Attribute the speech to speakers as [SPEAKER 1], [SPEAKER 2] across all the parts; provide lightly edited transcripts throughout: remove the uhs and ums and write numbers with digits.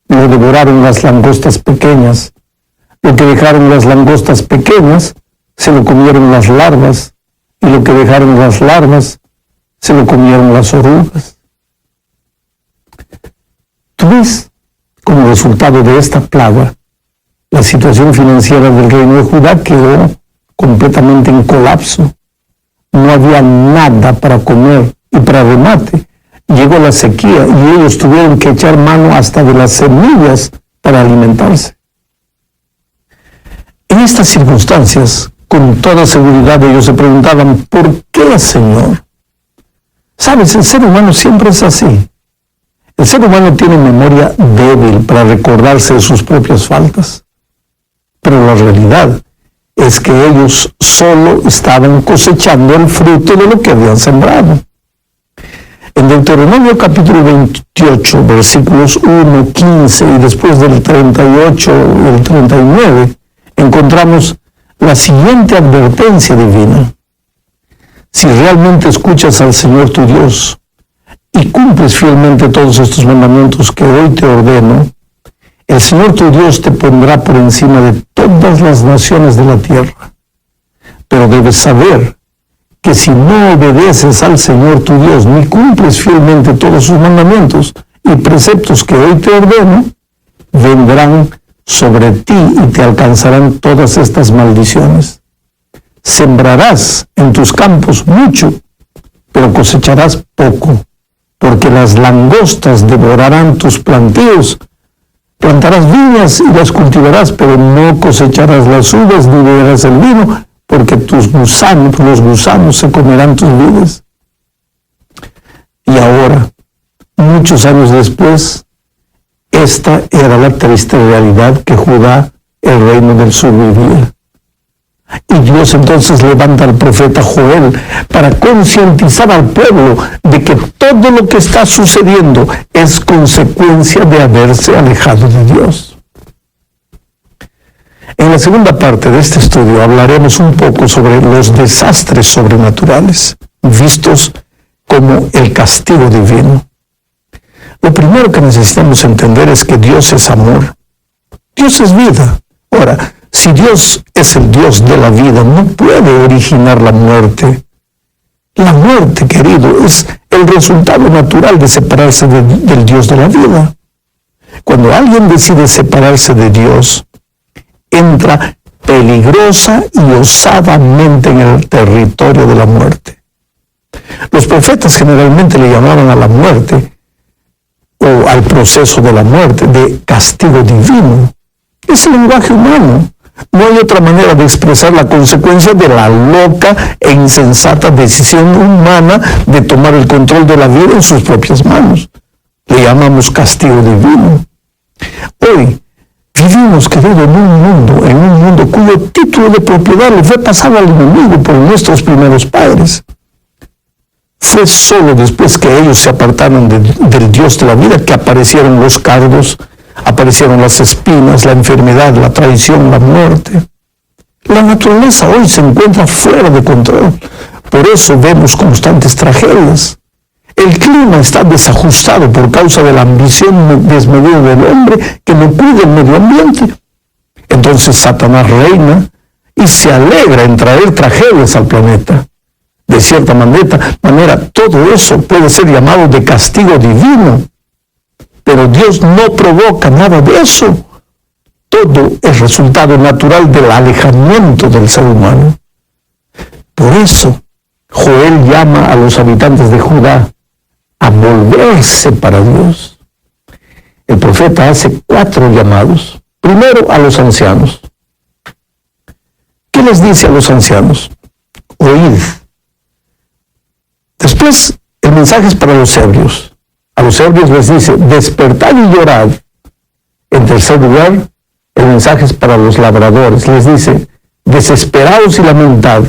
[SPEAKER 1] lo devoraron las langostas pequeñas. Lo que dejaron las langostas pequeñas, se lo comieron las larvas. Y lo que dejaron las larvas, se lo comieron las orugas. ¿Tú ves? Como resultado de esta plaga, la situación financiera del reino de Judá quedó completamente en colapso. No había nada para comer y para remate llegó la sequía y ellos tuvieron que echar mano hasta de las semillas para alimentarse. En estas circunstancias, con toda seguridad ellos se preguntaban, ¿por qué, Señor? Sabes, el ser humano siempre es así. El ser humano tiene memoria débil para recordarse de sus propias faltas. Pero la realidad es que ellos solo estaban cosechando el fruto de lo que habían sembrado. En Deuteronomio capítulo 28, versículos 1, 15 y después del 38 y el 39, encontramos la siguiente advertencia divina. Si realmente escuchas al Señor tu Dios y cumples fielmente todos estos mandamientos que hoy te ordeno, el Señor tu Dios te pondrá por encima de todas las naciones de la tierra. Pero debes saber que si no obedeces al Señor tu Dios ni cumples fielmente todos sus mandamientos y preceptos que hoy te ordeno, vendrán sobre ti y te alcanzarán todas estas maldiciones. Sembrarás en tus campos mucho, pero cosecharás poco, porque las langostas devorarán tus plantíos. Plantarás viñas y las cultivarás, pero no cosecharás las uvas ni beberás el vino, porque los gusanos se comerán tus vides. Y ahora, muchos años después, esta era la triste realidad que Judá, el reino del sur, vivía. Y Dios entonces levanta al profeta Joel para concientizar al pueblo de que todo lo que está sucediendo es consecuencia de haberse alejado de Dios. En la segunda parte de este estudio hablaremos un poco sobre los desastres sobrenaturales, vistos como el castigo divino. Lo primero que necesitamos entender es que Dios es amor. Dios es vida. Ahora, si Dios es el Dios de la vida, no puede originar la muerte. La muerte, querido, es el resultado natural de separarse del Dios de la vida. Cuando alguien decide separarse de Dios, entra peligrosa y osadamente en el territorio de la muerte. Los profetas generalmente le llamaban a la muerte o al proceso de la muerte de castigo divino. Es el lenguaje humano. No hay otra manera de expresar la consecuencia de la loca e insensata decisión humana de tomar el control de la vida en sus propias manos. Le llamamos castigo divino. Hoy vivimos, querido, en un mundo cuyo título de propiedad le fue pasado al enemigo por nuestros primeros padres. Fue solo después que ellos se apartaron del Dios de la vida que aparecieron los cardos, aparecieron las espinas, la enfermedad, la traición, la muerte. La naturaleza hoy se encuentra fuera de control. Por eso vemos constantes tragedias. El clima está desajustado por causa de la ambición desmedida del hombre que no cuida el medio ambiente. Entonces Satanás reina y se alegra en traer tragedias al planeta. De cierta manera, todo eso puede ser llamado de castigo divino. Pero Dios no provoca nada de eso. Todo es resultado natural del alejamiento del ser humano. Por eso, Joel llama a los habitantes de Judá a volverse para Dios. El profeta hace 4 llamados. Primero, a los ancianos. ¿Qué les dice a los ancianos? Oíd. Después, el mensaje es para los ebrios. A los ebrios les dice, despertad y llorad. En tercer lugar, el mensaje es para los labradores. Les dice, desesperaos y lamentad.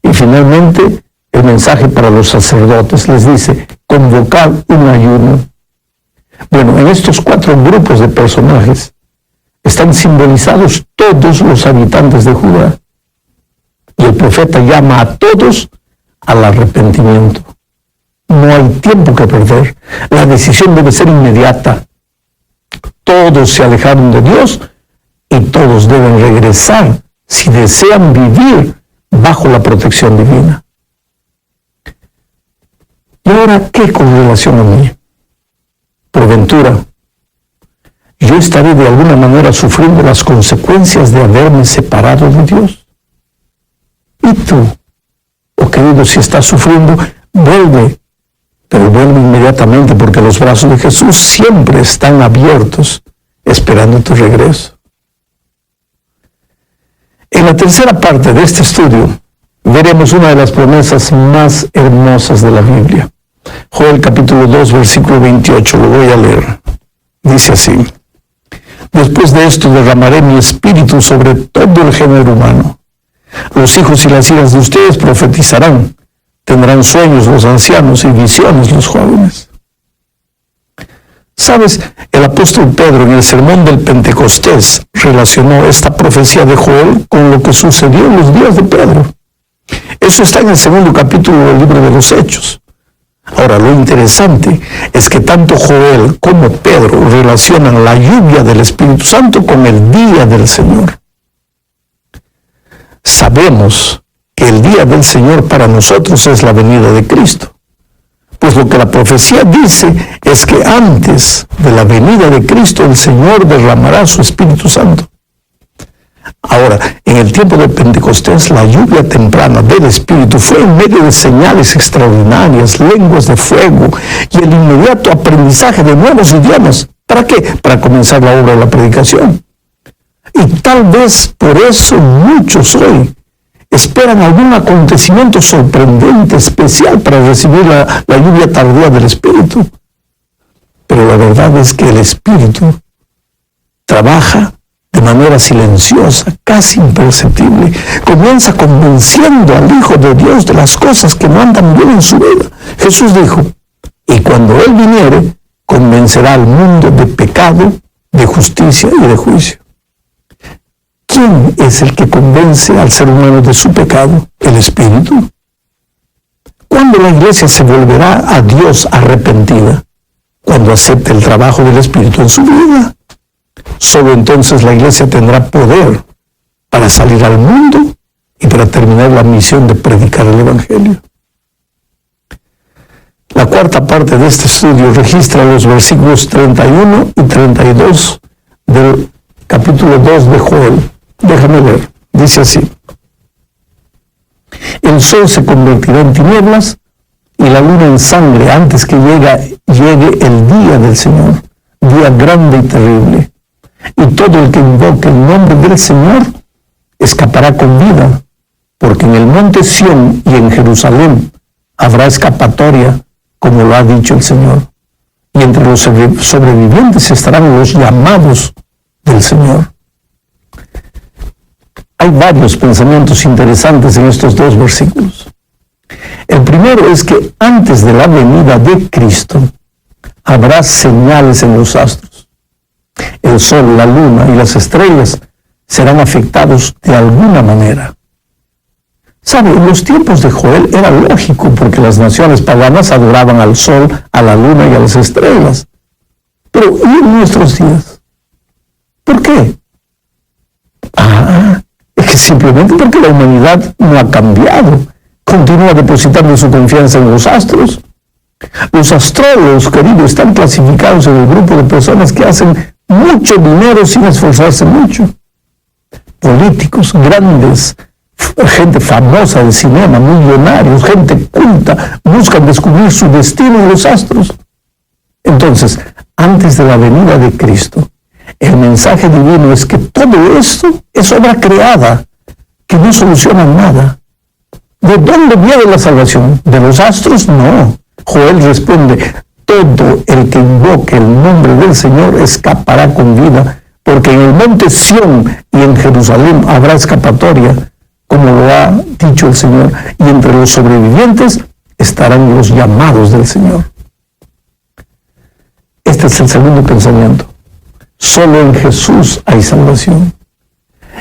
[SPEAKER 1] Y finalmente, el mensaje para los sacerdotes. Les dice, convocad un ayuno. Bueno, en estos 4 grupos de personajes están simbolizados todos los habitantes de Judá. Y el profeta llama a todos al arrepentimiento. No hay tiempo que perder. La decisión debe ser inmediata. todos se alejaron de Dios y todos deben regresar si desean vivir bajo la protección divina. ¿Y ahora qué con relación a mí? Por ventura, yo estaré de alguna manera sufriendo las consecuencias de haberme separado de Dios. Y tú, oh querido, si estás sufriendo, vuelve, pero vuelve inmediatamente, porque los brazos de Jesús siempre están abiertos, esperando tu regreso. En la tercera parte de este estudio, veremos una de las promesas más hermosas de la Biblia. Joel capítulo 2, versículo 28, lo voy a leer. Dice así: después de esto derramaré mi espíritu sobre todo el género humano. Los hijos y las hijas de ustedes profetizarán, tendrán sueños los ancianos y visiones los jóvenes. ¿Sabes? El apóstol Pedro en el sermón del Pentecostés relacionó esta profecía de Joel con lo que sucedió en los días de Pedro. Eso está en el segundo capítulo del libro de los Hechos. Ahora, lo interesante es que tanto Joel como Pedro relacionan la lluvia del Espíritu Santo con el día del Señor. Sabemos que el día del Señor para nosotros es la venida de Cristo. Pues lo que la profecía dice es que antes de la venida de Cristo el Señor derramará su Espíritu Santo. Ahora, en el tiempo de Pentecostés, la lluvia temprana del Espíritu fue en medio de señales extraordinarias, lenguas de fuego y el inmediato aprendizaje de nuevos idiomas. ¿Para qué? Para comenzar la obra de la predicación. Y tal vez por eso muchos hoy esperan algún acontecimiento sorprendente, especial, para recibir la lluvia tardía del Espíritu. Pero la verdad es que el Espíritu trabaja de manera silenciosa, casi imperceptible. Comienza convenciendo al Hijo de Dios de las cosas que no andan bien en su vida. Jesús dijo, y cuando Él viniere, convencerá al mundo de pecado, de justicia y de juicio. ¿Quién es el que convence al ser humano de su pecado? El Espíritu. ¿Cuándo la iglesia se volverá a Dios arrepentida? Cuando acepte el trabajo del Espíritu en su vida. Solo entonces la iglesia tendrá poder para salir al mundo y para terminar la misión de predicar el Evangelio. La cuarta parte de este estudio registra los versículos 31 y 32 del capítulo 2 de Joel. Déjame leer. Dice así: el sol se convertirá en tinieblas y la luna en sangre antes que llegue el día del Señor, día grande y terrible. Y todo el que invoque el nombre del Señor escapará con vida, porque en el monte Sión y en Jerusalén habrá escapatoria, como lo ha dicho el Señor. Y entre los sobrevivientes estarán los llamados del Señor. Hay varios pensamientos interesantes en estos dos versículos. El primero es que antes de la venida de Cristo habrá señales en los astros. El sol, la luna y las estrellas serán afectados de alguna manera. ¿Sabe? En los tiempos de Joel era lógico, porque las naciones paganas adoraban al sol, a la luna y a las estrellas. Pero ¿y en nuestros días? ¿Por qué? Es que simplemente porque la humanidad no ha cambiado. Continúa depositando su confianza en los astros. Los astrólogos, queridos, están clasificados en el grupo de personas que hacen mucho dinero sin esforzarse mucho. Políticos grandes, gente famosa del cinema, millonarios, gente culta, buscan descubrir su destino en los astros. Entonces, antes de la venida de Cristo, el mensaje divino es que todo esto es obra creada, que no soluciona nada. ¿De dónde viene la salvación? ¿De los astros? No. Joel responde, todo el que invoque el nombre del Señor escapará con vida, porque en el monte Sión y en Jerusalén habrá escapatoria, como lo ha dicho el Señor, y entre los sobrevivientes estarán los llamados del Señor. Este es el segundo pensamiento. Solo en Jesús hay salvación.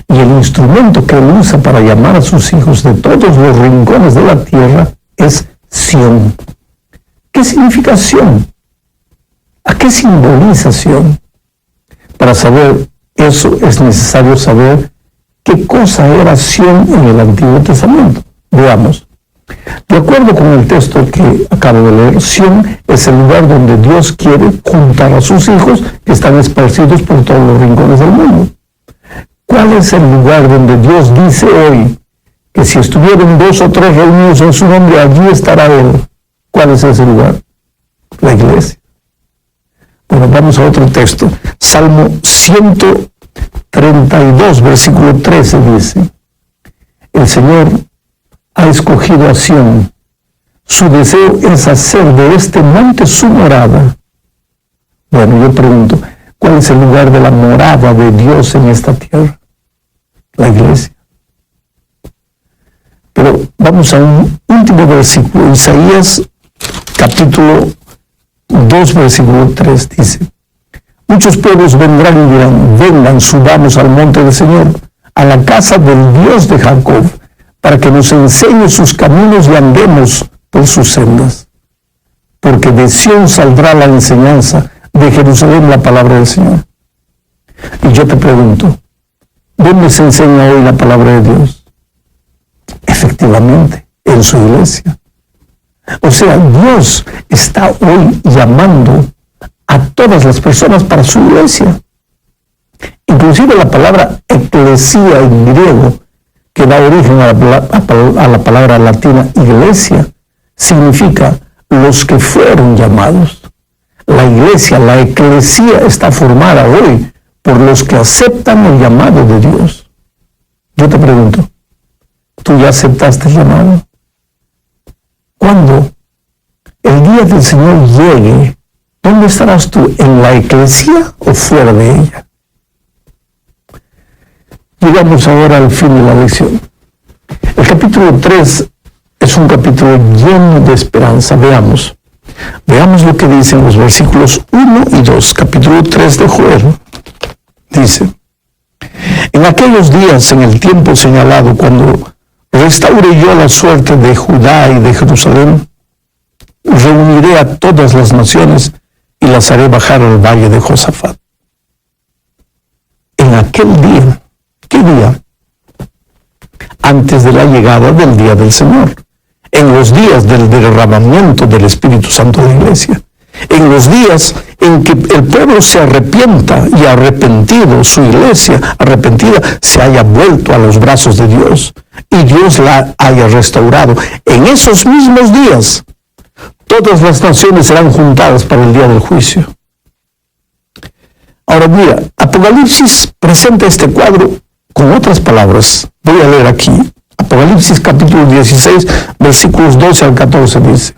[SPEAKER 1] Y el instrumento que Él usa para llamar a sus hijos de todos los rincones de la tierra es Sión. ¿Qué significa Sión? ¿A qué simboliza Sión? Para Para saber eso es necesario saber qué cosa era Sión en el Antiguo Testamento. Veamos. De acuerdo con el texto que acabo de leer, Sión es el lugar donde Dios quiere juntar a sus hijos que están esparcidos por todos los rincones del mundo. ¿Cuál es el lugar donde Dios dice hoy que si estuvieran 2 o 3 reunidos en su nombre, allí estará Él? ¿Cuál es ese lugar? La iglesia. Bueno, vamos a otro texto. Salmo 132, versículo 13 dice: el Señor ha escogido a Sión. Su deseo es hacer de este monte su morada. Bueno, yo pregunto, ¿cuál es el lugar de la morada de Dios en esta tierra? La iglesia. Pero vamos a un último versículo. Isaías capítulo 2, versículo 3 dice: muchos pueblos vendrán y dirán, vengan, subamos al monte del Señor, a la casa del Dios de Jacob, para que nos enseñe sus caminos y andemos por sus sendas. Porque de Sión saldrá la enseñanza, de Jerusalén la palabra del Señor. Y yo te pregunto, ¿dónde se enseña hoy la palabra de Dios? Efectivamente, en su iglesia. O sea, Dios está hoy llamando a todas las personas para su iglesia. Inclusive la palabra eclesía en griego, que da origen a la palabra latina iglesia, significa los que fueron llamados. La iglesia, la eclesía, está formada hoy por los que aceptan el llamado de Dios. Yo te pregunto, ¿tú ya aceptaste el llamado? Cuando el día del Señor llegue, ¿dónde estarás tú? ¿En la iglesia o fuera de ella? Llegamos ahora al fin de la lección. El capítulo 3 es un capítulo lleno de esperanza. Veamos lo que dicen los versículos 1 y 2. Capítulo 3 de Joel dice: en aquellos días, en el tiempo señalado, cuando restaure yo la suerte de Judá y de Jerusalén, reuniré a todas las naciones y las haré bajar al valle de Josafat. En aquel día, ¿qué día? Antes de la llegada del día del Señor, en los días del derramamiento del Espíritu Santo de la iglesia, en los días en que el pueblo se arrepienta y arrepentido, su iglesia arrepentida, se haya vuelto a los brazos de Dios y Dios la haya restaurado. En esos mismos días, todas las naciones serán juntadas para el día del juicio. Ahora mira, Apocalipsis presenta este cuadro con otras palabras. Voy a leer aquí. Apocalipsis capítulo 16, versículos 12 al 14 dice: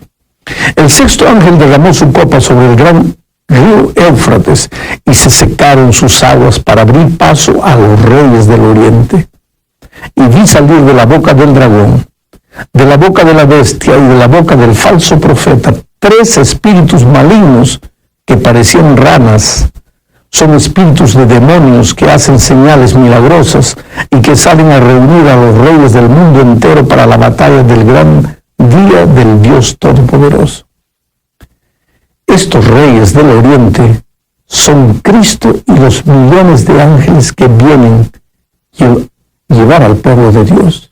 [SPEAKER 1] el sexto ángel derramó su copa sobre el gran río Éufrates y se secaron sus aguas para abrir paso a los reyes del oriente. Y vi salir de la boca del dragón, de la boca de la bestia y de la boca del falso profeta 3 espíritus malignos que parecían ranas. Son espíritus de demonios que hacen señales milagrosas y que salen a reunir a los reyes del mundo entero para la batalla del gran día del Dios Todopoderoso. Estos reyes del oriente son Cristo y los millones de ángeles que vienen a llevar al pueblo de Dios.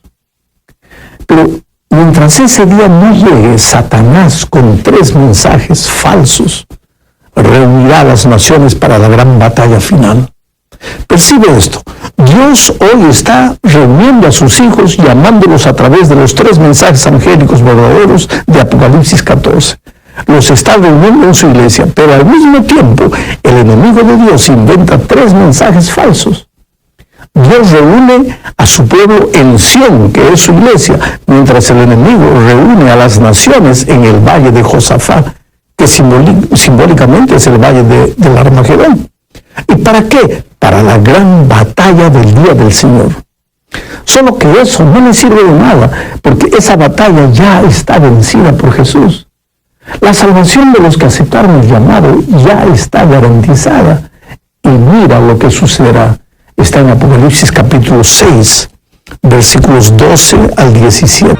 [SPEAKER 1] Pero mientras ese día no llegue, Satanás con 3 mensajes falsos reunirá a las naciones para la gran batalla final. Percibe esto. Dios hoy está reuniendo a sus hijos, llamándolos a través de los 3 mensajes angélicos verdaderos de Apocalipsis 14. Los está reuniendo en su iglesia, pero al mismo tiempo el enemigo de Dios inventa 3 mensajes falsos. Dios reúne a su pueblo en Sión, que es su iglesia, mientras el enemigo reúne a las naciones en el valle de Josafat, que simbólicamente es el valle del Armagedón. ¿Y para qué? Para la gran batalla del día del Señor. Solo que eso no le sirve de nada, porque esa batalla ya está vencida por Jesús. La salvación de los que aceptaron el llamado ya está garantizada. Y mira lo que sucederá. Está en Apocalipsis capítulo 6, versículos 12 al 17.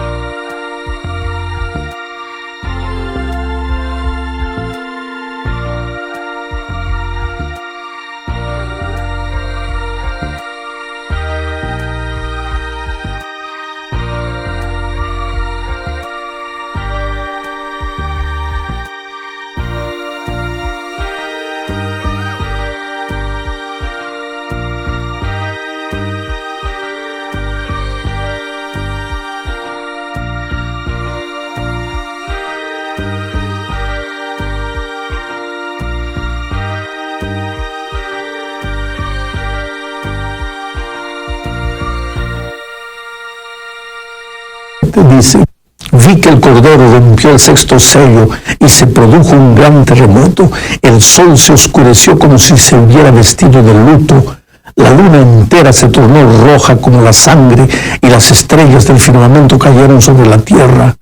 [SPEAKER 1] 7 dice: vi que el Cordero rompió el 6º sello y se produjo un gran terremoto. El sol se oscureció como si se hubiera vestido de luto. La luna entera se tornó roja como la sangre y las estrellas del firmamento cayeron sobre la tierra.